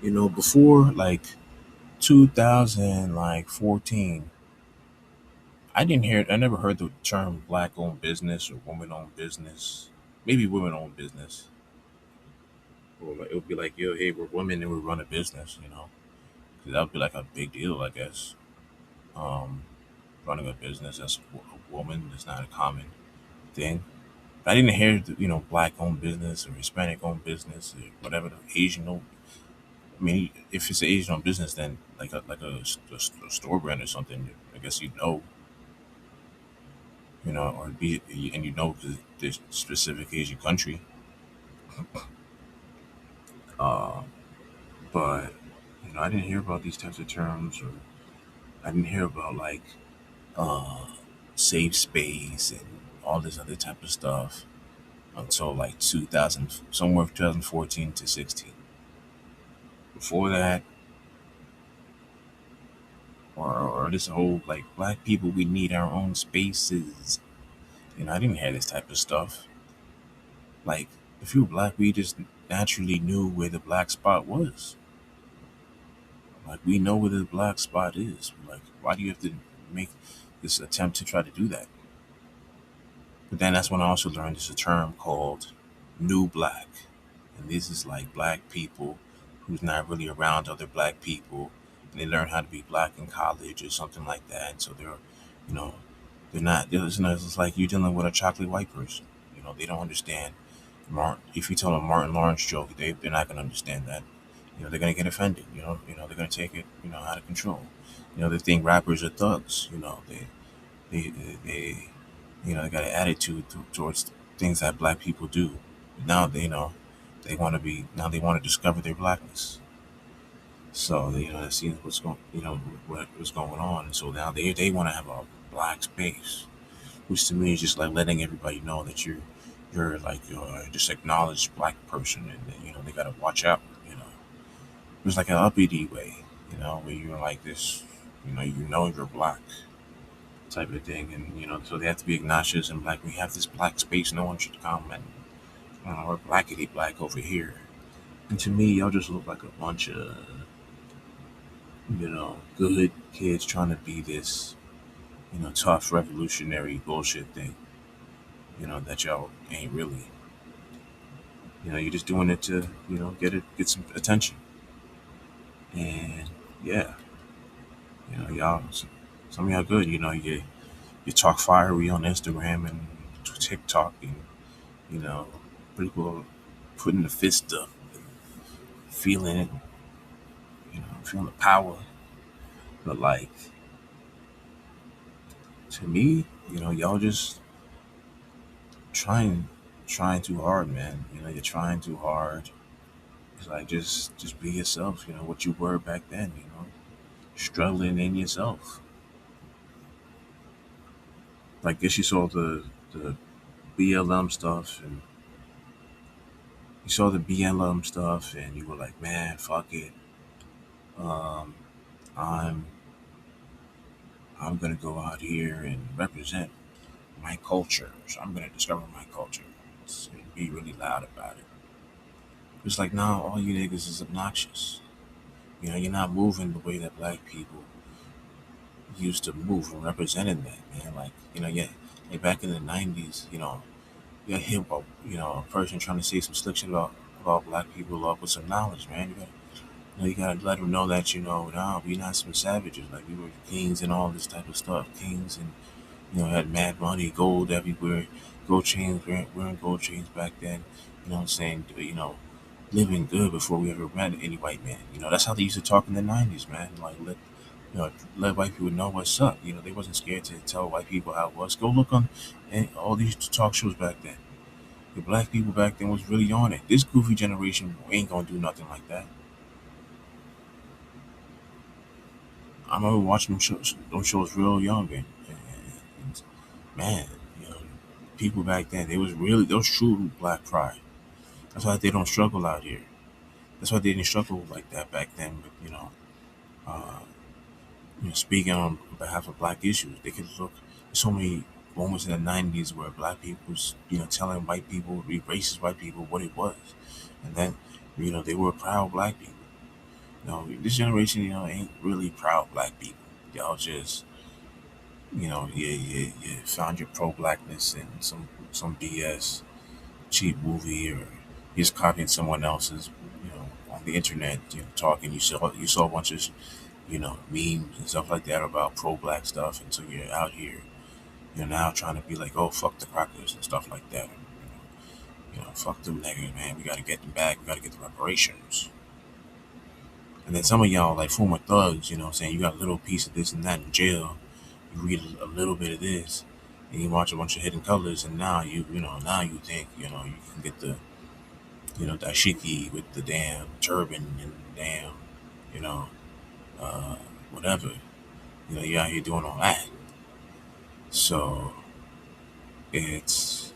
Before like 2000, like 14, I never heard the term black owned business or woman owned business. Maybe women owned business. Or like, it would be like, yo, hey, we're women and we run a business, 'Cause that would be like a big deal, I guess. Um, Running a business as a woman is not a common thing. I didn't hear, black owned business or Hispanic owned business or whatever, the Asian owned. I mean, if it's an Asian owned business, then like a store brand or something, I guess or be, and because there's specific Asian country. Uh, but I didn't hear about these types of terms, or I didn't hear about like uh, safe space and all this other type of stuff until like 2000, somewhere 2014 to 16. Before that, or this whole like black people, we need our own spaces. I didn't hear this type of stuff. Like, if you were black, we just naturally knew where the black spot was. Like, we know where the black spot is. Like, why do you have to make this attempt to try to do that? But then that's when I also learned there's a term called new black. And this is like black people who's not really around other black people. And they learn how to be black in college or something like that. And so you know, it's like you're dealing with a chocolate white person. They don't understand Martin. If you tell them a Martin Lawrence joke, they're not going to understand that. They're going to get offended. They're going to take it, out of control. They think rappers are thugs. They they got an attitude towards things that black people do. Now they want to be now they want to discover their blackness. So that seems what's going on. And so now they want to have a black space, which to me is just like letting everybody know that you're like you're just acknowledged black person, and they gotta watch out. It's like an uppity way, where you're like this, you're black type of thing, and so they have to be obnoxious and like we have this black space, no one should come and we're blackity black over here. And to me, y'all just look like a bunch of good kids trying to be this tough revolutionary bullshit thing. That y'all ain't really. You're just doing it to get some attention. And yeah, y'all, some of y'all good. You talk fiery on Instagram and TikTok, and you know people putting the fist up, feeling it, feeling the power. But like to me, y'all just trying trying too hard, man. You're trying too hard. It's like just be yourself. What you were back then. Struggling in yourself. Like this, you saw the BLM stuff, and you saw the BLM stuff, and you were like, man, fuck it. Um, I'm I'm gonna go out here and represent my culture. So I'm gonna discover my culture and be really loud about it. It's like now all you niggas is obnoxious. You're not moving the way that black people used to move and representing that, man. Like, yeah, like back in the '90s, you hit a person trying to say some slick shit about black people up with some knowledge, man. You gotta let them know that nah, we not some savages. Like we were kings and all this type of stuff. Kings and had mad money, gold everywhere, gold chains. Wearing gold chains back then. What I'm saying? Living good before we ever met any white man. That's how they used to talk in the '90s, man. Like let white people know what's up. They wasn't scared to tell white people how it was. Go look on all these talk shows back then. The black people back then was really on it. This goofy generation ain't gonna do nothing like that. I remember watching them shows real young, and man, you know, people back then they was true black pride. That's why they don't struggle out here. That's why they didn't struggle like that back then. But uh, speaking on behalf of black issues, they could look. So many moments in the '90s where black people was telling white people, racist white people, what it was, and then they were proud black people. This generation, ain't really proud black people. Y'all just, you found your pro blackness in some BS cheap movie, or you just copying someone else's, on the internet, talking. You saw a bunch of, memes and stuff like that about pro black stuff, and so you're out here, you're now trying to be like, oh, fuck the crackers and stuff like that. Fuck them niggas, man. We gotta get them back. We gotta get the reparations. And then some of y'all, like former thugs, saying you got a little piece of this and that in jail. You read a little bit of this, and you watch a bunch of Hidden Colors, and now you think, you can get the, dashiki with the damn turban and damn, you know, uh, whatever. You out here doing all that. So it's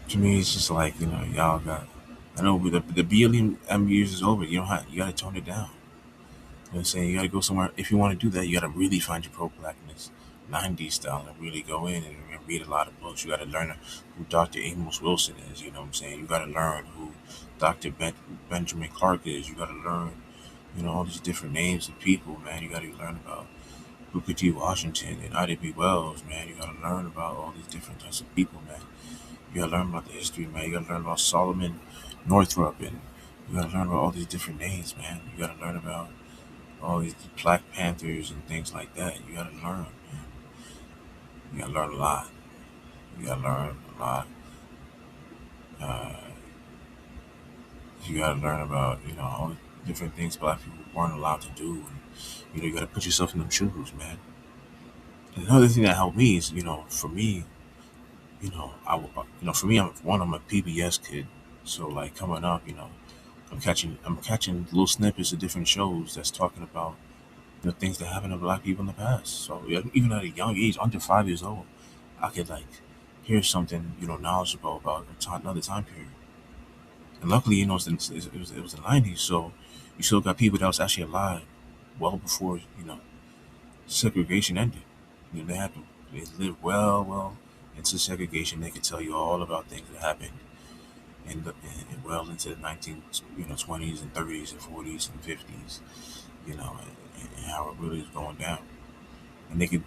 to me, it's just like y'all got. I know the BLM years is over. You gotta tone it down. You know what I'm saying? You gotta go somewhere. If you want to do that, you gotta really find your pro blackness, '90s style, and really go in and read a lot of books. You gotta learn who Dr. Amos Wilson is. You know what I'm saying? You gotta learn who Benjamin Clark is. You gotta learn, all these different names of people, man. You gotta learn about Booker T. Washington and Ida B. Wells, man. You gotta learn about all these different types of people, man. You gotta learn about the history, man. You gotta learn about Solomon Northrop, and you gotta learn about all these different names, man. You gotta learn about all these Black Panthers and things like that. You gotta learn, man. You gotta learn a lot. You gotta learn a lot. Uh, you gotta learn about, all the different things Black people weren't allowed to do. And, you gotta put yourself in them shoes, man. And another thing that helped me is, for me, for me, I'm a PBS kid. So like coming up, I'm catching little snippets of different shows that's talking about things that happened to black people in the past. So yeah, even at a young age, under 5 years old, I could like hear something knowledgeable about another time period. And luckily, it was the '90s, so you still got people that was actually alive well before segregation ended. They lived well into segregation. They could tell you all about things that happened well into the 1920s and 30s and 40s and 50s. And how it really is going down. And they could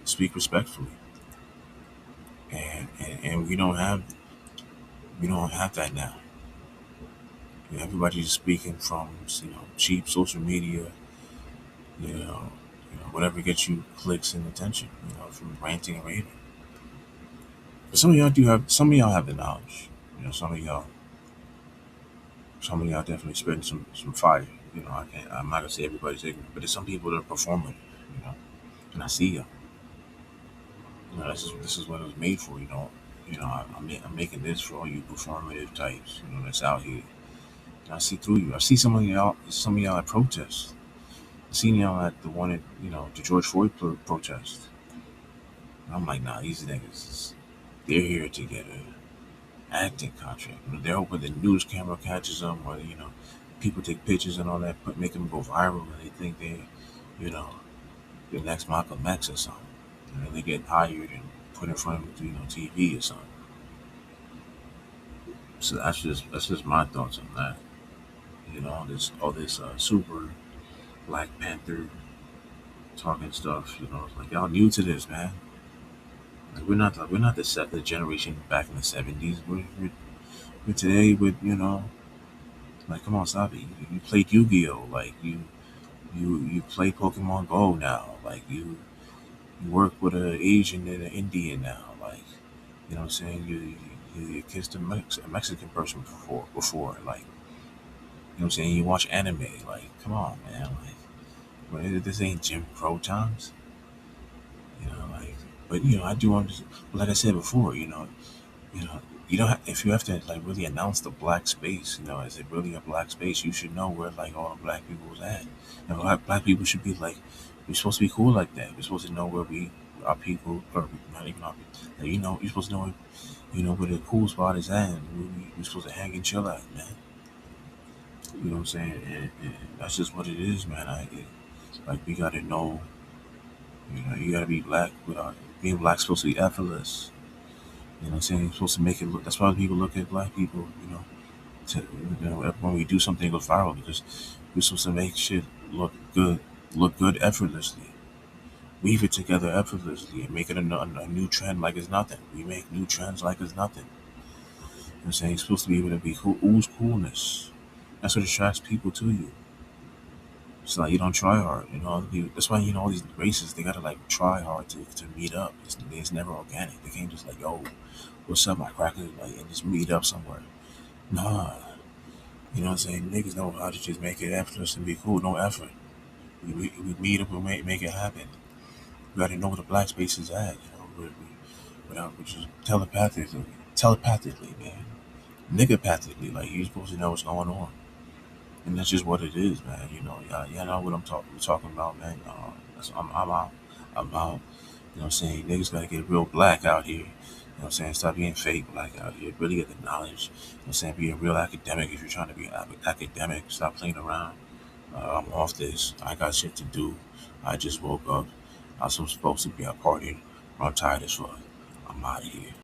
speak respectfully. And we don't have that now. Everybody's speaking from cheap social media. Whatever gets you clicks and attention. From ranting and raving. But some of y'all have the knowledge. Some of y'all definitely spitting some fire. I'm not gonna say everybody's ignorant, but there's some people that are performing. You know, and I see you. This is what it was made for. I'm making this for all you performative types. That's out here. And I see through you. I see some of y'all at protests. I seen y'all at the one at the George Floyd protest. And I'm like, nah, these niggas, they're here to get a acting contract. They're hoping the news camera catches them, or people take pictures and all that, but make them go viral, and they think they're, you know, the next Malcolm X or something. And then they get hired and put in front of TV or something. So that's just my thoughts on that. All this super Black Panther talking stuff. It's like y'all new to this, man. Like we're not the generation back in the '70s. We're today with like come on, stop it. You played Yu-Gi-Oh. Like you play Pokemon Go now. Like you work with an Asian and an Indian now. Like what I'm saying. You kissed a Mexican person before. Like what I'm saying. You watch anime. Like come on, man. Like this ain't Jim Crow times. Like but I do understand. Like I said before, you know, you don't have, if you have to like really announce the black space, is it really a black space? You should know where like all the black people was at. Black people should be like, we're supposed to be cool like that. We're supposed to know where our people, or not even our people, like, you're supposed to know, where the cool spot is at, and we're supposed to hang and chill at, man. You know what I'm saying? And that's just what it is, man. Like we gotta know, you gotta be black without being black's supposed to be effortless. You know what I'm saying? You're supposed to make it look. That's why people look at black people. To, when we do something goes viral, because we're supposed to make shit look good effortlessly. Weave it together effortlessly and make it a new trend like it's nothing. We make new trends like it's nothing. You know what I'm saying? You're supposed to be able to be cool, ooze coolness. That's what attracts people to you. It's like you don't try hard, you know. That's why all these races they gotta like try hard to meet up. It's never organic. They can't just like yo, what's up, my cracker, like and just meet up somewhere. Nah, you know what I'm saying? Niggas know how to just make it effortless and be cool. No effort. We meet up and make it happen. We gotta know where the black space is at. Without which is telepathically, man, niggapathically. Like you're supposed to know what's going on. And that's just what it is, man. Y'all know what I'm talking about, man. I'm out. I'm out. You know what I'm saying? Niggas gotta get real black out here. You know what I'm saying? Stop being fake black out here. Really get the knowledge. You know what I'm saying? Be a real academic if you're trying to be academic. Stop playing around. I'm off this. I got shit to do. I just woke up. I was supposed to be out partying. I'm tired as fuck. I'm out of here.